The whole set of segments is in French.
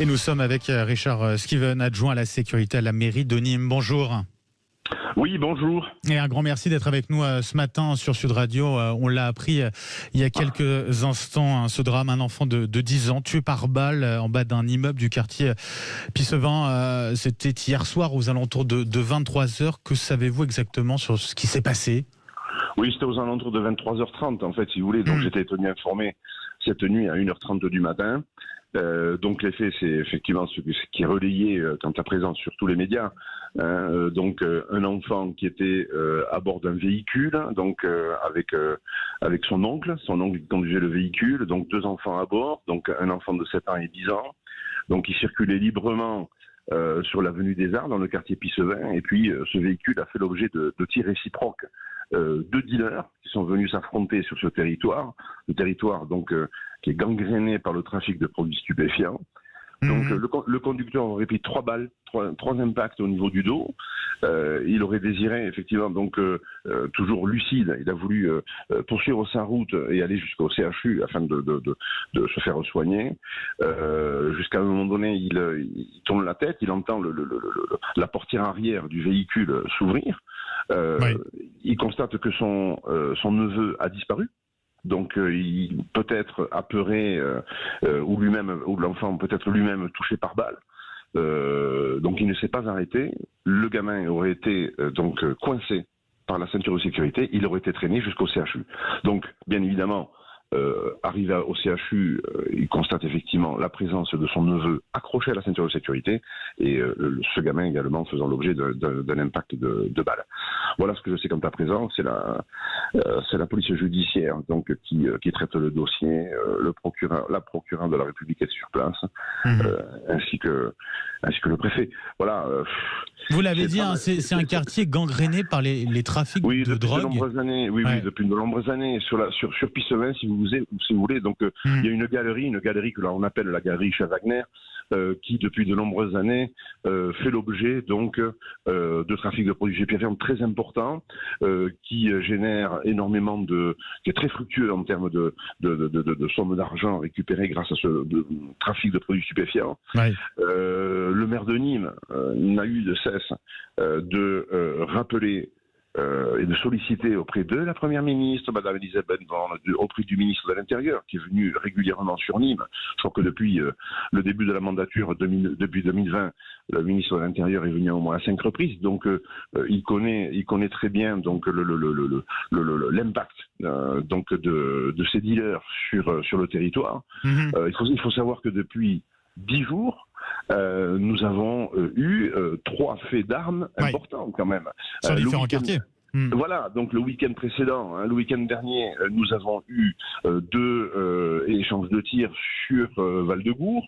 Et nous sommes avec Richard Skeven, adjoint à la sécurité à la mairie de Nîmes. Bonjour. Oui, bonjour. Et un grand merci d'être avec nous ce matin sur Sud Radio. On l'a appris il y a quelques instants, ce drame, un enfant de 10 ans tué par balle en bas d'un immeuble du quartier Pissevin. C'était hier soir aux alentours de 23h. Que savez-vous exactement sur ce qui s'est passé ? Oui, c'était aux alentours de 23h30 en fait, si vous voulez. Donc j'étais tenu informé cette nuit à 1h30 du matin. Donc les faits, c'est effectivement ce qui est relayé quant à présent sur tous les médias. Donc un enfant qui était à bord d'un véhicule, donc avec son oncle qui conduisait le véhicule, donc 2 enfants à bord, donc un enfant de 7 ans et 10 ans, donc il circulait librement sur l'avenue des Arts dans le quartier Pissevin, et puis ce véhicule a fait l'objet de tirs réciproques. 2 dealers qui sont venus s'affronter sur ce territoire, le territoire donc qui est gangréné par le trafic de produits stupéfiants. Donc le conducteur aurait pris 3 balles, 3 impacts au niveau du dos. Il aurait désiré effectivement donc toujours lucide. Il a voulu poursuivre sa route et aller jusqu'au CHU afin de se faire soigner. Jusqu'à un moment donné, il tourne la tête, il entend la portière arrière du véhicule s'ouvrir. Il constate que son neveu a disparu. Donc il peut être apeuré ou l'enfant peut être lui-même touché par balle. Donc il ne s'est pas arrêté. Le gamin aurait été coincé par la ceinture de sécurité. Il aurait été traîné jusqu'au CHU. Donc bien évidemment, arrivé au CHU, il constate effectivement la présence de son neveu accroché à la ceinture de sécurité et ce gamin également faisant l'objet d'un impact de balle. Voilà ce que je sais quant à présent. C'est la police judiciaire donc qui traite le dossier, la procureure de la République est sur place, ainsi que le préfet. Voilà. Vous l'avez dit, c'est un quartier gangréné par les trafics de drogue. Oui, depuis de nombreuses années. Sur Pissevin, si vous voulez. Donc, il y a une galerie que l'on appelle la galerie Chez Wagner, qui depuis de nombreuses années fait l'objet donc de trafic de produits stupéfiants très important, qui génère énormément qui est très fructueux en termes de sommes d'argent récupérées grâce à ce trafic de produits stupéfiants. Le maire de Nîmes n'a eu de cesse de rappeler et de solliciter auprès de la Première ministre, Madame Elisabeth Borne, auprès du ministre de l'Intérieur, qui est venu régulièrement sur Nîmes. Je crois que depuis le début de la mandature, depuis 2020, le ministre de l'Intérieur est venu au moins à 5 reprises. Donc il connaît très bien donc l'impact donc de ces dealers sur le territoire. Il faut savoir que depuis 10 jours, nous avons eu 3 faits d'armes importants quand même. Sur différents quartiers. Voilà, donc le week-end précédent, le week-end dernier, nous avons eu 2 échanges de tirs sur Val-de-Gour,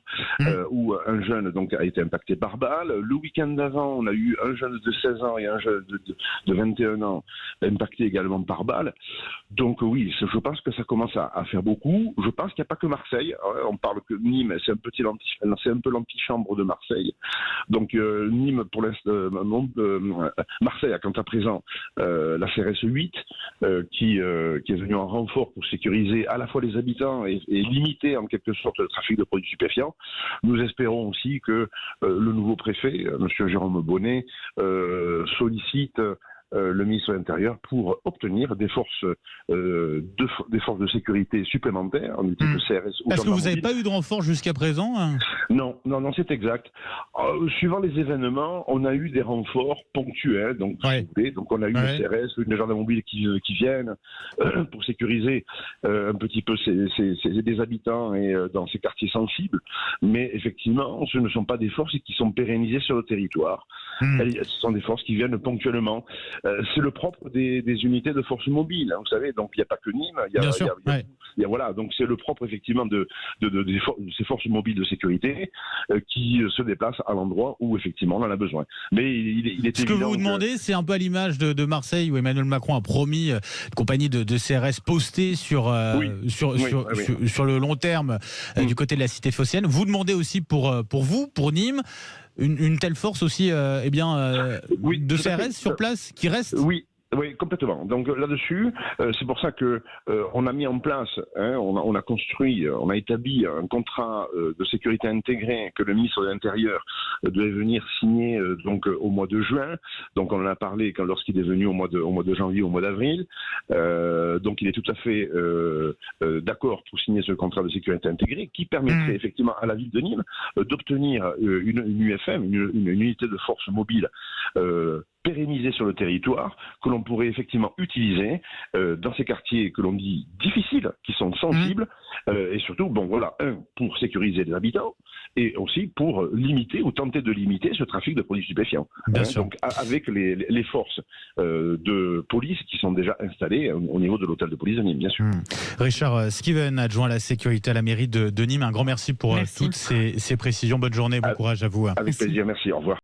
où un jeune donc a été impacté par balle. Le week-end d'avant, on a eu un jeune de 16 ans et un jeune de 21 ans impacté également par balle. Donc oui, je pense que ça commence à faire beaucoup. Je pense qu'il n'y a pas que Marseille. On parle que Nîmes, c'est un peu l'antichambre de Marseille. Donc Nîmes, pour l'instant, Marseille a quant à présent la CRS 8 qui est venue en renfort pour sécuriser à la fois les habitants et limiter en quelque sorte le trafic de produits stupéfiants. Nous espérons aussi que le nouveau préfet, Monsieur Jérôme Bonnet, sollicite le ministre de l'Intérieur pour obtenir des forces de sécurité supplémentaires en type de CRS. Parce que vous n'avez pas eu de renfort jusqu'à présent Non, c'est exact. Suivant les événements, on a eu des renforts ponctuels, donc on a eu le CRS, une gendarmerie mobile qui viennent pour sécuriser un petit peu des habitants et dans ces quartiers sensibles. Mais effectivement, ce ne sont pas des forces qui sont pérennisées sur le territoire. Ce sont des forces qui viennent ponctuellement. C'est le propre des unités de forces mobiles, vous savez. Donc il n'y a pas que Nîmes. Voilà, donc c'est le propre effectivement de ces forces mobiles de sécurité qui se déplacent à l'endroit où effectivement on en a besoin. Mais il est ce que vous vous demandez, c'est un peu à l'image de Marseille où Emmanuel Macron a promis une compagnie de CRS postée sur le long terme du côté de la cité phocéenne. Vous demandez aussi pour vous, pour Nîmes, une telle force aussi de CRS sur place qui reste ? Oui. Oui, complètement. Donc là-dessus, c'est pour ça que on a mis en place, on a construit, on a établi un contrat de sécurité intégré que le ministre de l'Intérieur devait venir signer donc au mois de juin. Donc on en a parlé lorsqu'il est venu au mois de janvier, au mois d'avril. Donc il est tout à fait d'accord pour signer ce contrat de sécurité intégré qui permettrait effectivement à la ville de Nîmes d'obtenir une UFM, une unité de force mobile pérennisée sur le territoire, que l'on pourrait effectivement utiliser dans ces quartiers que l'on dit difficiles, qui sont sensibles, et surtout, pour sécuriser les habitants, et aussi pour limiter ou tenter de limiter ce trafic de produits stupéfiants. Bien sûr. Donc avec les forces de police qui sont déjà installées au niveau de l'hôtel de police de Nîmes, bien sûr. Richard Skiven, adjoint à la sécurité à la mairie de Nîmes, un grand merci pour toutes ces précisions. Bonne journée, bon courage à vous. Avec plaisir, merci, au revoir.